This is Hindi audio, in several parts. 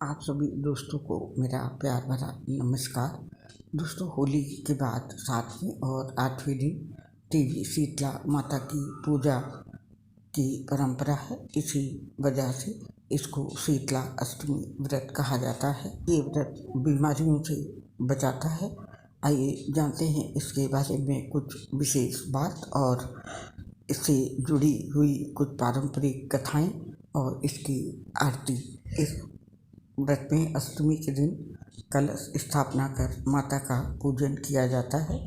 आप सभी दोस्तों को मेरा प्यार भरा नमस्कार। दोस्तों, होली के बाद 7वें और 8वें दिन देवी शीतला माता की पूजा की परंपरा है। इसी वजह से इसको शीतला अष्टमी व्रत कहा जाता है। ये व्रत बीमारियों से बचाता है। आइए जानते हैं इसके बारे में कुछ विशेष बात और इससे जुड़ी हुई कुछ पारंपरिक कथाएं और इसकी आरती। इस व्रत में अष्टमी के दिन कलश स्थापना कर माता का पूजन किया जाता है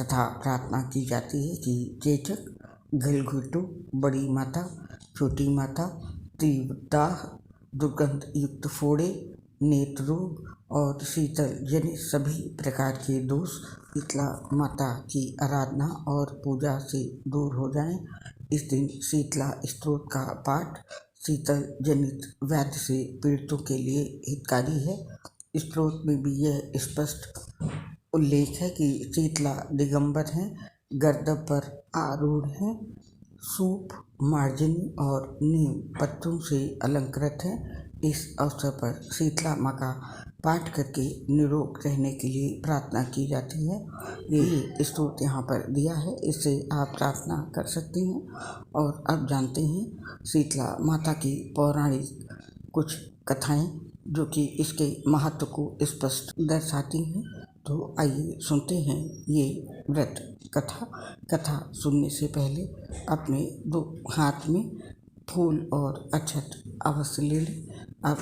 तथा प्रार्थना की जाती है कि चेचक, गलघोटू, बड़ी माता, छोटी माता, तीव्र दाह, दुर्गंध युक्त फोड़े, नेत्र रोग और शीतल जनित सभी प्रकार के दोष शीतला माता की आराधना और पूजा से दूर हो जाएं। इस दिन शीतला स्तोत्र का पाठ शीतल जनित व्याधि से पीड़ितों के लिए हितकारी है। स्तोत्र में भी यह स्पष्ट उल्लेख है कि शीतला दिगंबर हैं, गर्दभ पर आरूढ़ हैं, सूप, मार्जनी और नीम पत्रों से अलंकृत हैं। इस अवसर पर शीतला माँ का पाठ करके निरोग रहने के लिए प्रार्थना की जाती है। ये स्तोत्र यहाँ पर दिया है, इससे आप प्रार्थना कर सकते हैं। और अब जानते हैं शीतला माता की पौराणिक कुछ कथाएं जो कि इसके महत्व को स्पष्ट दर्शाती हैं। तो आइए सुनते हैं ये व्रत कथा सुनने से पहले अपने दो हाथ में फूल और अक्षत अवश्य ले लें। अब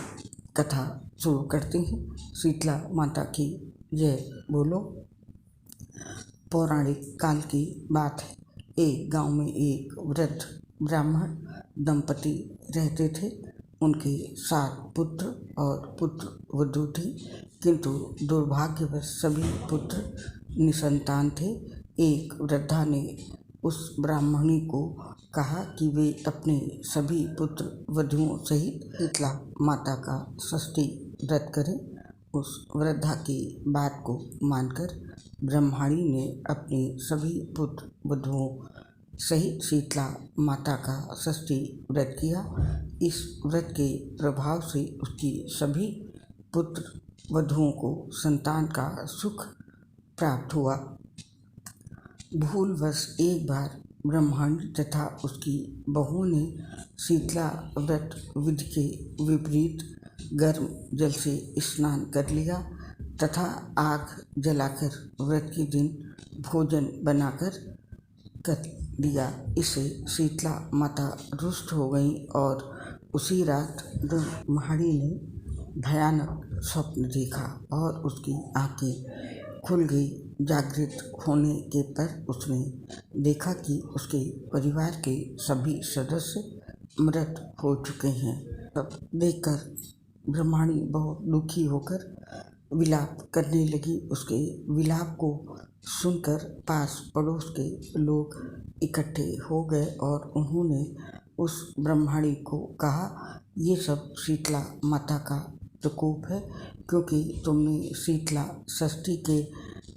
कथा शुरू करते हैं। शीतला माता की जय बोलो। पौराणिक काल की बात है। एक गांव में एक वृद्ध ब्राह्मण दंपति रहते थे। उनके 7 पुत्र और पुत्र वधू थे, किंतु दुर्भाग्यवश सभी पुत्र निसंतान थे। एक वृद्धा ने उस ब्राह्मणी को कहा कि वे अपने सभी पुत्र वधुओं सहित शीतला माता का षष्ठी व्रत करें। उस वृद्धा की बात को मानकर ब्रह्मणी ने अपने सभी पुत्र वधुओं सहित शीतला माता का षष्ठी व्रत किया। इस व्रत के प्रभाव से उसकी सभी पुत्र वधुओं को संतान का सुख प्राप्त हुआ। भूलवश एक बार ब्रह्मणी तथा उसकी बहुओं ने शीतला व्रत विधि के विपरीत गर्म जल से स्नान कर लिया तथा आग जलाकर व्रत के दिन भोजन बनाकर कर दिया। इससे शीतला माता रुष्ट हो गई और उसी रात ब्रह्मणी ने भयानक स्वप्न देखा और उसकी आंखें खुल गई। जागृत होने के पर उसने देखा कि उसके परिवार के सभी सदस्य मृत हो चुके हैं। तब देखकर ब्रह्मणी बहुत दुखी होकर विलाप करने लगी। उसके विलाप को सुनकर पास पड़ोस के लोग इकट्ठे हो गए और उन्होंने उस ब्रह्मणी को कहा, ये सब शीतला माता का प्रकोप है, क्योंकि तुमने शीतला षष्ठी के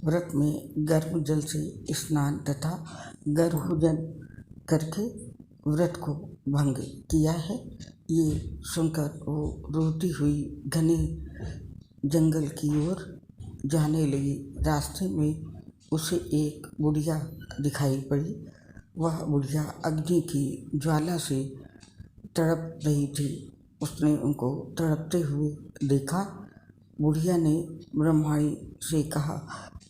व्रत में गर्म जल से स्नान तथा गर्भभोजन करके व्रत को भंग किया है। ये सुनकर वो रोती हुई घने जंगल की ओर जाने लगी। रास्ते में उसे एक बुढ़िया दिखाई पड़ी। वह बुढ़िया अग्नि की ज्वाला से तड़प रही थी। उसने उनको तड़पते हुए देखा। बुढ़िया ने ब्रह्मणी से कहा,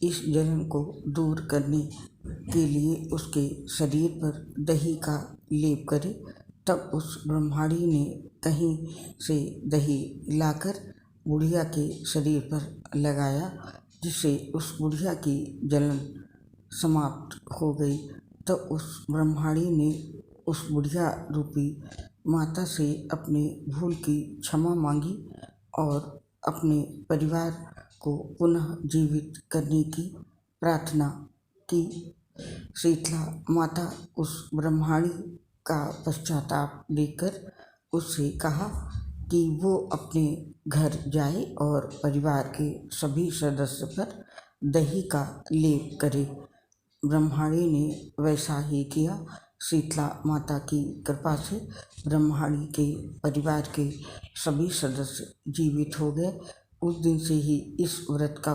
इस जलन को दूर करने के लिए उसके शरीर पर दही का लेप करे। तब उस ब्रह्मणी ने कहीं से दही लाकर बुढ़िया के शरीर पर लगाया, जिससे उस बुढ़िया की जलन समाप्त हो गई। तब उस ब्रह्मणी ने उस बुढ़िया रूपी माता से अपने भूल की क्षमा मांगी और अपने परिवार को पुनः जीवित करने की प्रार्थना की। शीतला माता उस ब्रह्मणी का पश्चाताप देखकर उससे कहा कि वो अपने घर जाए और परिवार के सभी सदस्य पर दही का लेप करे। ब्रह्मणी ने वैसा ही किया। शीतला माता की कृपा से ब्रह्माणी के परिवार के सभी सदस्य जीवित हो गए। उस दिन से ही इस व्रत का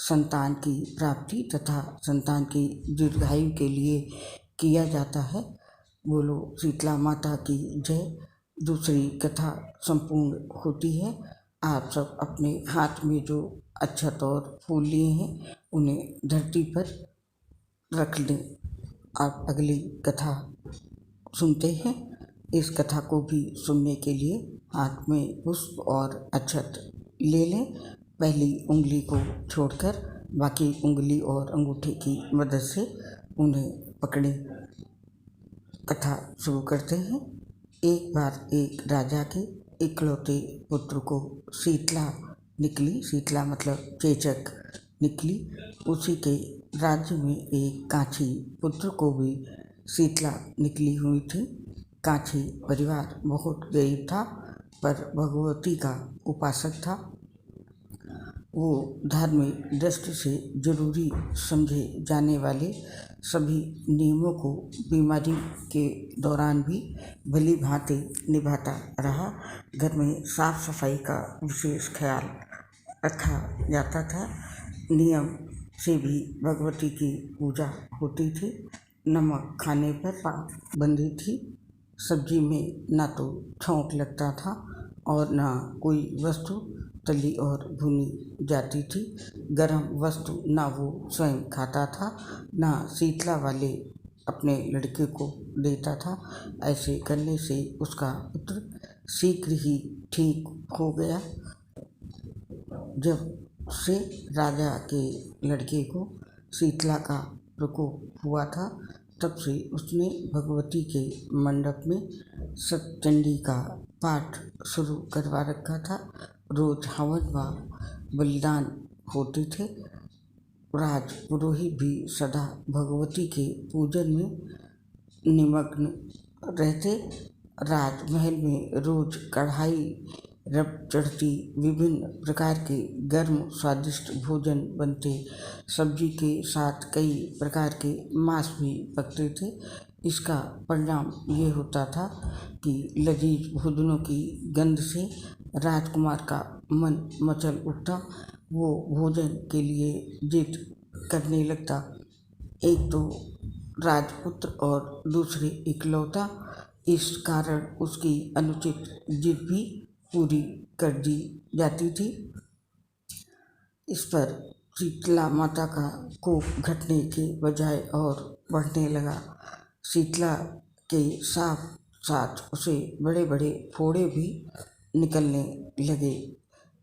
संतान की प्राप्ति तथा संतान की दीर्घायु के लिए किया जाता है। बोलो शीतला माता की जय। दूसरी कथा संपूर्ण होती है। आप सब अपने हाथ में जो अक्षत और फूल लिए हैं उन्हें धरती पर रख लें। आप अगली कथा सुनते हैं। इस कथा को भी सुनने के लिए हाथ में पुष्प और अक्षत ले लें। पहली उंगली को छोड़कर बाकी उंगली और अंगूठे की मदद से उन्हें पकड़ें। कथा शुरू करते हैं। एक बार एक राजा के इकलौते पुत्र को शीतला निकली। शीतला मतलब चेचक निकली। उसी के राज्य में एक कांची पुत्र को भी शीतला निकली हुई थी। कांची परिवार बहुत गरीब था पर भगवती का उपासक था। वो धार्मिक दृष्टि से जरूरी समझे जाने वाले सभी नियमों को बीमारी के दौरान भी भली भांति निभाता रहा। घर में साफ सफाई का विशेष ख्याल रखा जाता था। नियम से भी भगवती की पूजा होती थी। नमक खाने पर पाबंदी थी। सब्जी में ना तो छौंक लगता था और ना कोई वस्तु तली और भुनी जाती थी। गर्म वस्तु ना वो स्वयं खाता था ना शीतला वाले अपने लड़के को देता था। ऐसे करने से उसका पुत्र शीघ्र ही ठीक हो गया। जब से राजा के लड़के को शीतला का प्रकोप हुआ था तब से उसने भगवती के मंडप में सतचंडी का पाठ शुरू करवा रखा था। रोज हवन व बलिदान होते थे। राज पुरोहित भी सदा भगवती के पूजन में निमग्न रहते। राजमहल में रोज कढ़ाई रब चढ़ती। विभिन्न प्रकार के गर्म स्वादिष्ट भोजन बनते। सब्जी के साथ कई प्रकार के मांस भी पकते थे। इसका परिणाम ये होता था कि लजीज भोजनों की गंध से राजकुमार का मन मचल उठता। वो भोजन के लिए जिद करने लगता। एक तो राजपुत्र और दूसरे इकलौता, इस कारण उसकी अनुचित जिद भी पूरी कर दी जाती थी। इस पर शीतला माता का कोप घटने के बजाय और बढ़ने लगा। शीतला के साथ साथ उसे बड़े बड़े फोड़े भी निकलने लगे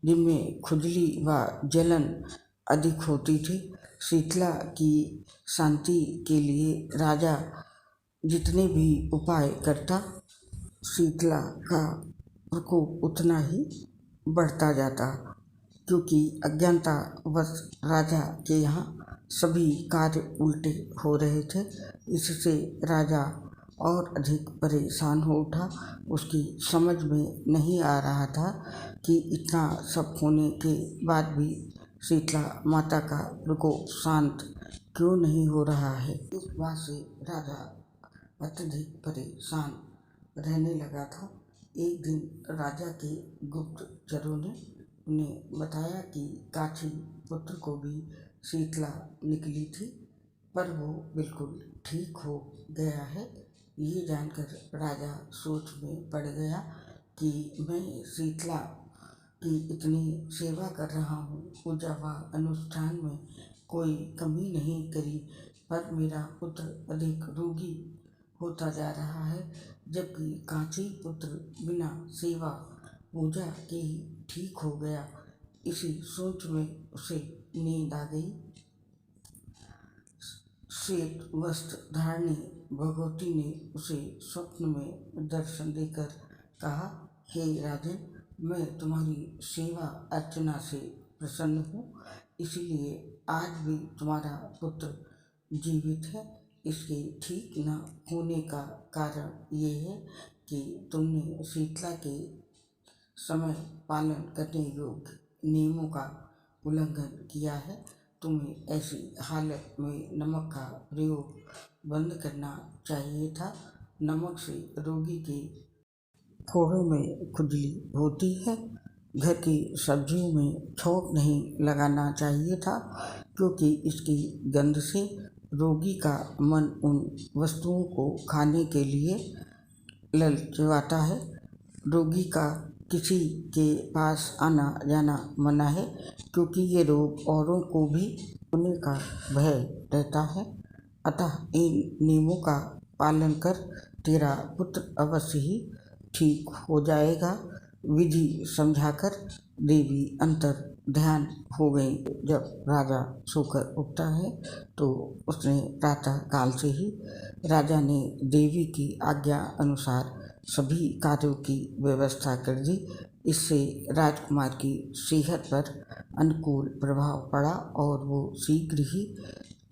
जिनमें खुजली व जलन अधिक होती थी। शीतला की शांति के लिए राजा जितने भी उपाय करता शीतला का प्रकोप उतना ही बढ़ता जाता। क्योंकि अज्ञानतावश राजा के यहाँ सभी कार्य उल्टे हो रहे थे। इससे राजा और अधिक परेशान हो उठा। उसकी समझ में नहीं आ रहा था कि इतना सब होने के बाद भी शीतला माता का प्रकोप शांत क्यों नहीं हो रहा है। इस बात से राजा अत्यधिक परेशान रहने लगा था। एक दिन राजा के गुप्तचरों ने उन्हें बताया कि कांची पुत्र को भी शीतला निकली थी पर वो बिल्कुल ठीक हो गया है। ये जानकर राजा सोच में पड़ गया कि मैं शीतला की इतनी सेवा कर रहा हूँ, पूजा व अनुष्ठान में कोई कमी नहीं करी, पर मेरा पुत्र अधिक रोगी होता जा रहा है, जबकि कांची पुत्र बिना सेवा पूजा के ही ठीक हो गया। इसी सोच में उसे नींद आ गई। श्वेत वस्त्र धारणी भगवती ने उसे स्वप्न में दर्शन देकर कहा, हे राजन, मैं तुम्हारी सेवा अर्चना से प्रसन्न हूँ, इसलिए आज भी तुम्हारा पुत्र जीवित है। इसके ठीक न होने का कारण ये है कि तुमने शीतला के समय पालन करने योग्य नियमों का उल्लंघन किया है। तुम्हें ऐसी हालत में नमक का प्रयोग बंद करना चाहिए था। नमक से रोगी के फोड़ों में खुजली होती है। घर की सब्जियों में छौंक नहीं लगाना चाहिए था, क्योंकि इसकी गंध से रोगी का मन उन वस्तुओं को खाने के लिए ललचाता है। रोगी का किसी के पास आना जाना मना है, क्योंकि ये रोग औरों को भी होने का भय रहता है। अतः इन नियमों का पालन कर तेरा पुत्र अवश्य ही ठीक हो जाएगा। विधि समझाकर देवी अंतर ध्यान हो गई। जब राजा सोकर उठता है तो उसने प्रातः काल से ही राजा ने देवी की आज्ञा अनुसार सभी कार्यों की व्यवस्था कर दी। इससे राजकुमार की सेहत पर अनुकूल प्रभाव पड़ा और वो शीघ्र ही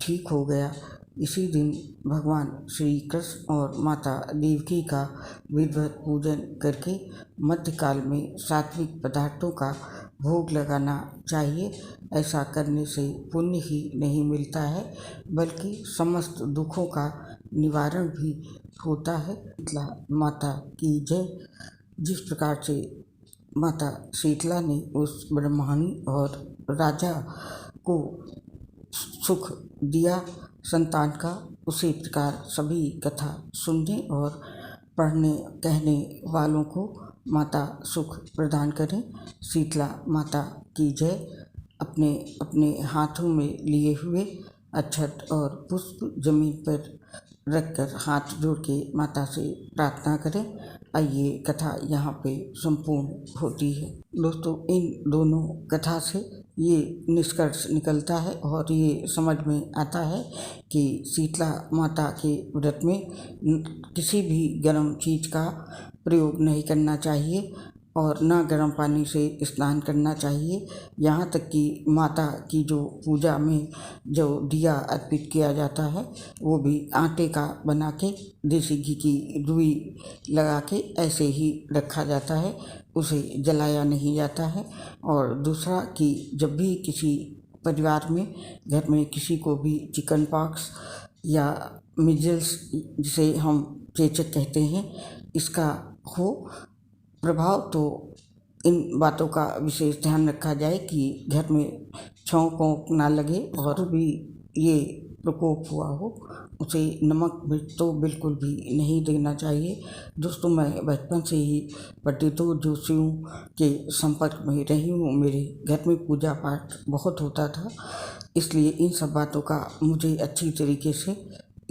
ठीक हो गया। इसी दिन भगवान श्री कृष्ण और माता देवकी का विधिवत पूजन करके मध्यकाल में सात्विक पदार्थों का भोग लगाना चाहिए। ऐसा करने से पुण्य ही नहीं मिलता है, बल्कि समस्त दुखों का निवारण भी होता है। शीतला माता की जय। जिस प्रकार से माता शीतला ने उस ब्रह्मणी और राजा को सुख दिया संतान का, उसी प्रकार सभी कथा सुनने और पढ़ने कहने वालों को माता सुख प्रदान करें। शीतला माता की जय। अपने अपने हाथों में लिए हुए अक्षत और पुष्प जमीन पर रखकर हाथ जोड़ के माता से प्रार्थना करें। आइए कथा यहाँ पे संपूर्ण होती है। दोस्तों, इन दोनों कथा से ये निष्कर्ष निकलता है और ये समझ में आता है कि शीतला माता के व्रत में किसी भी गर्म चीज़ का प्रयोग नहीं करना चाहिए और ना गर्म पानी से स्नान करना चाहिए। यहाँ तक कि माता की जो पूजा में जो दिया अर्पित किया जाता है वो भी आटे का बना के देसी घी की रुई लगा के ऐसे ही रखा जाता है, उसे जलाया नहीं जाता है। और दूसरा कि जब भी किसी परिवार में घर में किसी को भी चिकन पॉक्स या मिजल्स, जिसे हम चेचक कहते हैं, इसका हो प्रभाव, तो इन बातों का विशेष ध्यान रखा जाए कि घर में छौंक वौंक ना लगे और भी ये प्रकोप हुआ हो उसे नमक मिर्च तो बिल्कुल भी नहीं देना चाहिए। दोस्तों, मैं बचपन से ही पंडितों जोशियों के संपर्क में रही हूँ। मेरे घर में पूजा पाठ बहुत होता था, इसलिए इन सब बातों का मुझे अच्छी तरीके से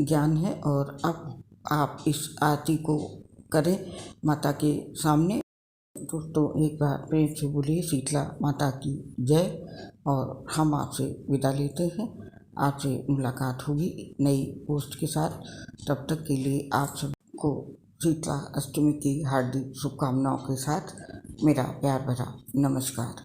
ज्ञान है। और अब आप इस आरती को करें माता के सामने। दोस्तों, एक बार प्रेम से बोलिए शीतला माता की जय। और हम आपसे विदा लेते हैं। आपसे मुलाकात होगी नई पोस्ट के साथ। तब तक के लिए आप सबको शीतला अष्टमी की हार्दिक शुभकामनाओं के साथ मेरा प्यार भरा नमस्कार।